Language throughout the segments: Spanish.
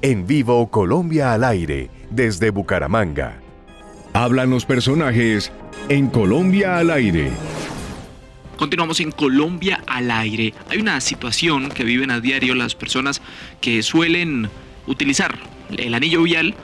En vivo Colombia al aire, desde Bucaramanga. Hablan los personajes en Colombia al aire. Continuamos en Colombia al aire. Hay una situación que viven a diario las personas que suelen utilizar el anillo vial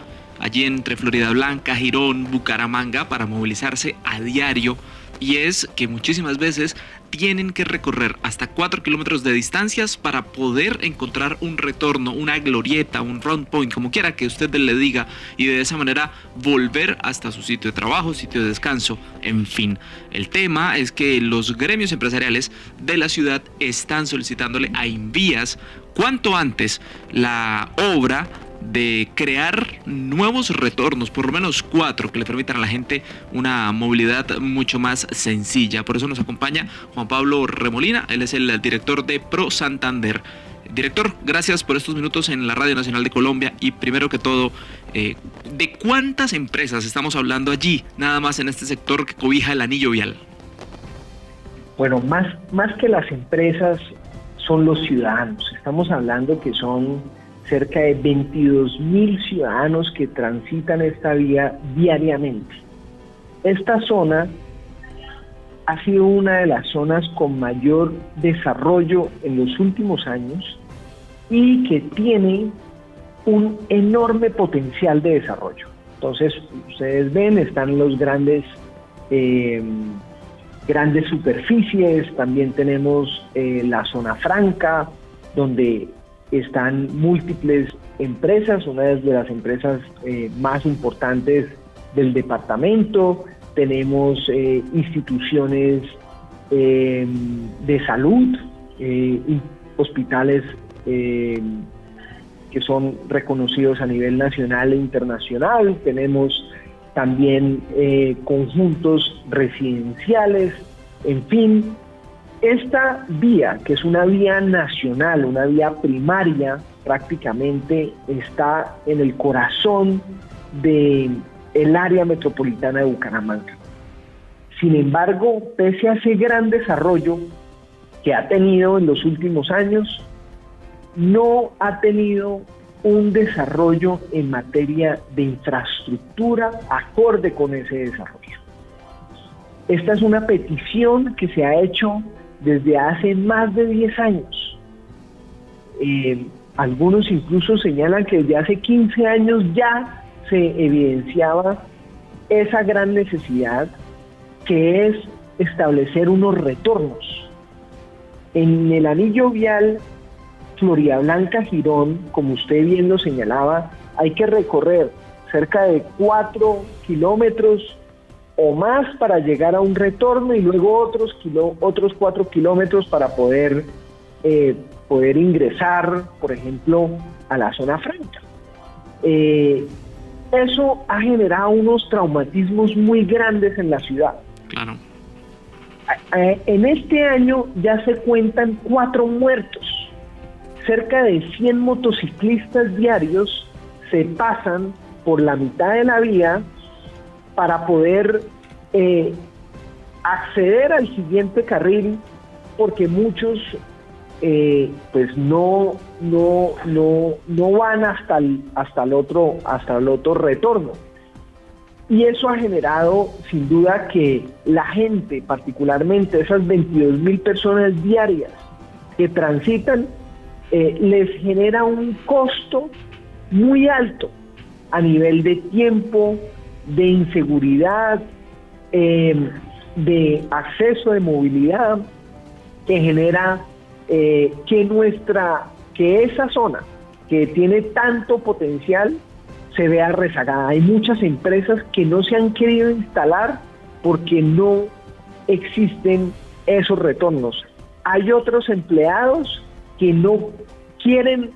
allí entre Floridablanca, Girón, Bucaramanga para movilizarse a diario, y es que muchísimas veces tienen que recorrer hasta 4 kilómetros de distancias para poder encontrar un retorno, una glorieta, un round point, como quiera que usted le diga, y de esa manera volver hasta su sitio de trabajo, sitio de descanso, en fin. El tema es que los gremios empresariales de la ciudad están solicitándole a Invías cuanto antes la obra de crear nuevos retornos, por lo menos 4, que le permitan a la gente una movilidad mucho más sencilla. Por eso nos acompaña Juan Pablo Remolina, él es el director de Pro Santander. Director, gracias por estos minutos en la Radio Nacional de Colombia, y primero que todo, ¿de cuántas empresas estamos hablando allí, nada más en este sector que cobija el anillo vial? Bueno, más que las empresas son los ciudadanos. Estamos hablando que son cerca de 22.000 ciudadanos que transitan esta vía diariamente. Esta zona ha sido una de las zonas con mayor desarrollo en los últimos años y que tiene un enorme potencial de desarrollo. Entonces, ustedes ven, están los grandes superficies, también tenemos la zona franca, donde están múltiples empresas, una de las empresas más importantes del departamento. Tenemos instituciones de salud, hospitales que son reconocidos a nivel nacional e internacional. Tenemos también conjuntos residenciales, en fin. Esta vía, que es una vía nacional, una vía primaria, prácticamente está en el corazón del área metropolitana de Bucaramanga. Sin embargo, pese a ese gran desarrollo que ha tenido en los últimos años, no ha tenido un desarrollo en materia de infraestructura acorde con ese desarrollo. Esta es una petición que se ha hecho desde hace más de 10 años. Algunos incluso señalan que desde hace 15 años ya se evidenciaba esa gran necesidad, que es establecer unos retornos. En el anillo vial Floridablanca-Girón, como usted bien lo señalaba, hay que recorrer cerca de 4 kilómetros o más para llegar a un retorno, y luego otros 4 kilómetros para poder ingresar, por ejemplo, a la zona franca. Eso ha generado unos traumatismos muy grandes en la ciudad. Claro. En este año ya se cuentan 4 muertos. Cerca de 100 motociclistas diarios se pasan por la mitad de la vía para poder acceder al siguiente carril, porque muchos pues no van hasta el otro retorno. Y eso ha generado sin duda que la gente, particularmente esas 22.000 personas diarias que transitan, les genera un costo muy alto a nivel de tiempo, de inseguridad, de acceso de movilidad, que genera que esa zona que tiene tanto potencial se vea rezagada. Hay muchas empresas que no se han querido instalar porque no existen esos retornos. Hay otros empleados que no quieren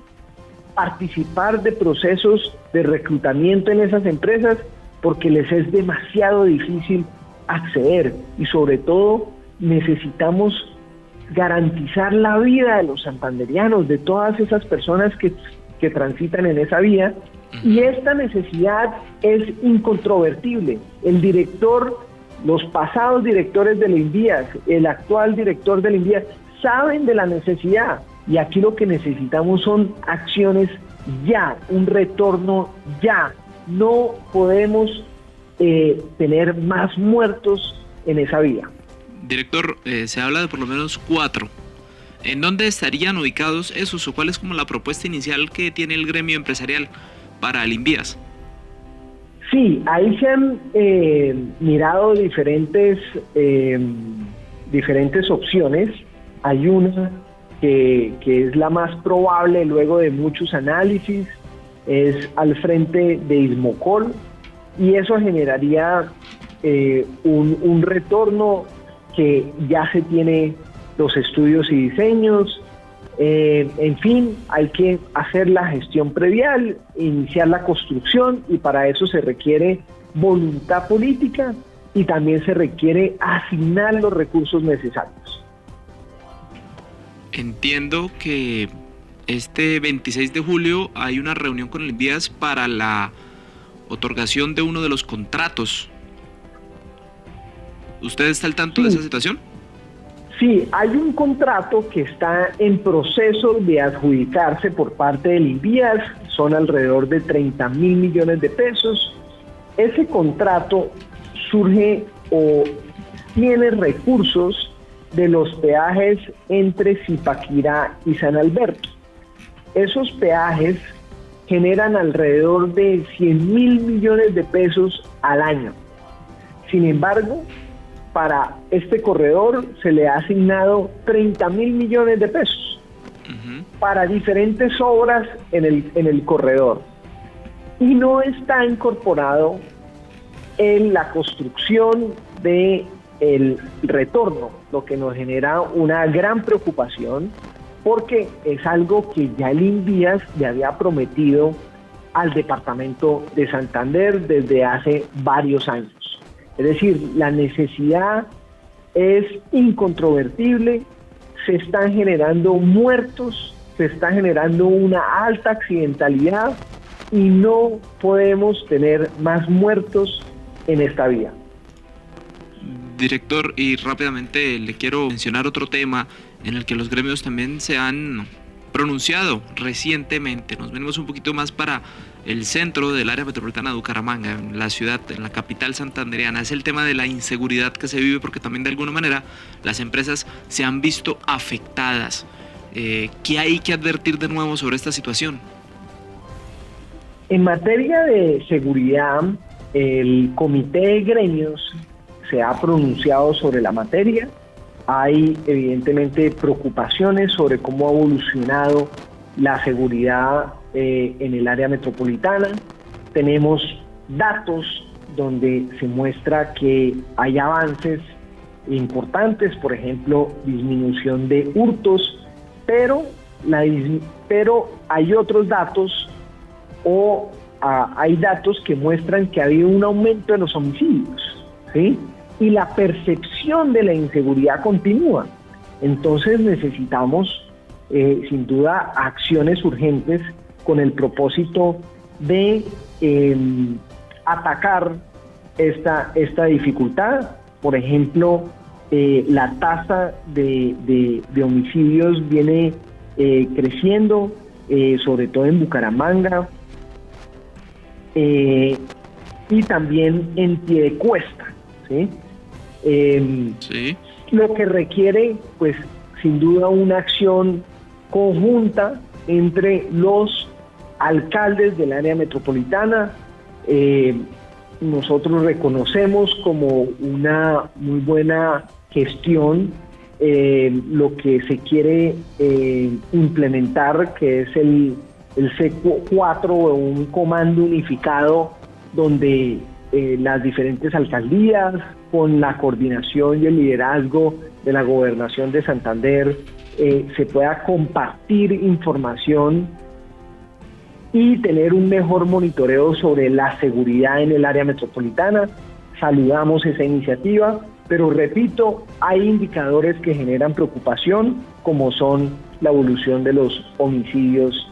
participar de procesos de reclutamiento en esas empresas porque les es demasiado difícil acceder, y sobre todo necesitamos garantizar la vida de los santanderianos, de todas esas personas que transitan en esa vía, y esta necesidad es incontrovertible. El director, los pasados directores del Invías, el actual director del Invías, saben de la necesidad, y aquí lo que necesitamos son acciones ya, un retorno ya. No podemos tener más muertos en esa vía. Director, se habla de por lo menos 4. ¿En dónde estarían ubicados esos o cuál es como la propuesta inicial que tiene el gremio empresarial para el Invías? Sí, ahí se han mirado diferentes opciones. Hay una que es la más probable luego de muchos análisis, es al frente de Ismocol, y eso generaría un retorno que ya se tiene los estudios y diseños. En fin, hay que hacer la gestión previal, iniciar la construcción, y para eso se requiere voluntad política y también se requiere asignar los recursos necesarios. Entiendo que este 26 de julio hay una reunión con el Invías para la otorgación de uno de los contratos. ¿Usted está al tanto de esa situación? Sí, hay un contrato que está en proceso de adjudicarse por parte del Invías, son alrededor de 30.000 millones de pesos. Ese contrato surge o tiene recursos de los peajes entre Zipaquirá y San Alberto. Esos peajes generan alrededor de 100.000 millones de pesos al año. Sin embargo, para este corredor se le ha asignado 30.000 millones de pesos para diferentes obras en el corredor, y no está incorporado en la construcción de el retorno, lo que nos genera una gran preocupación, porque es algo que ya el Invías le había prometido al departamento de Santander desde hace varios años. Es decir, la necesidad es incontrovertible, se están generando muertos, se está generando una alta accidentalidad y no podemos tener más muertos en esta vía. Director, y rápidamente le quiero mencionar otro tema en el que los gremios también se han pronunciado recientemente. Nos venimos un poquito más para el centro del área metropolitana de Bucaramanga, en la ciudad, en la capital santandereana. Es el tema de la inseguridad que se vive, porque también de alguna manera las empresas se han visto afectadas. ¿Qué hay que advertir de nuevo sobre esta situación? En materia de seguridad, el Comité de Gremios se ha pronunciado sobre la materia. Hay evidentemente preocupaciones sobre cómo ha evolucionado la seguridad en el área metropolitana. Tenemos datos donde se muestra que hay avances importantes, por ejemplo, disminución de hurtos, pero hay otros datos hay datos que muestran que ha habido un aumento de los homicidios, ¿sí? Y la percepción de la inseguridad continúa. Entonces necesitamos, sin duda, acciones urgentes con el propósito de atacar esta dificultad. Por ejemplo, la tasa de homicidios viene creciendo, sobre todo en Bucaramanga, y también en Piedecuesta, ¿sí? Sí. Lo que requiere, pues, sin duda, una acción conjunta entre los alcaldes del área metropolitana. Nosotros reconocemos como una muy buena gestión lo que se quiere implementar, que es el C4, o un comando unificado donde las diferentes alcaldías, con la coordinación y el liderazgo de la Gobernación de Santander, se pueda compartir información y tener un mejor monitoreo sobre la seguridad en el área metropolitana. Saludamos esa iniciativa, pero repito, hay indicadores que generan preocupación, como son la evolución de los homicidios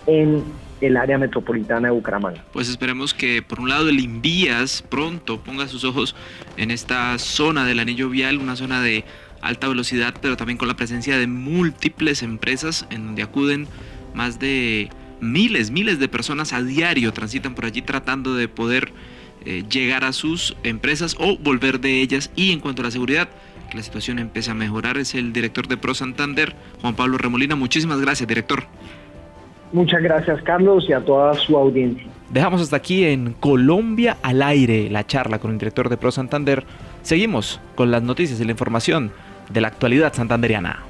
en el área metropolitana de Bucaramanga. Pues esperemos que por un lado el Invías pronto ponga sus ojos en esta zona del anillo vial, una zona de alta velocidad, pero también con la presencia de múltiples empresas en donde acuden más de miles de personas a diario transitan por allí tratando de poder llegar a sus empresas o volver de ellas. Y en cuanto a la seguridad, que la situación empieza a mejorar, es el director de Pro Santander, Juan Pablo Remolina. Muchísimas gracias, director. Muchas gracias, Carlos, y a toda su audiencia. Dejamos hasta aquí en Colombia al aire la charla con el director de Pro Santander. Seguimos con las noticias y la información de la actualidad santandereana.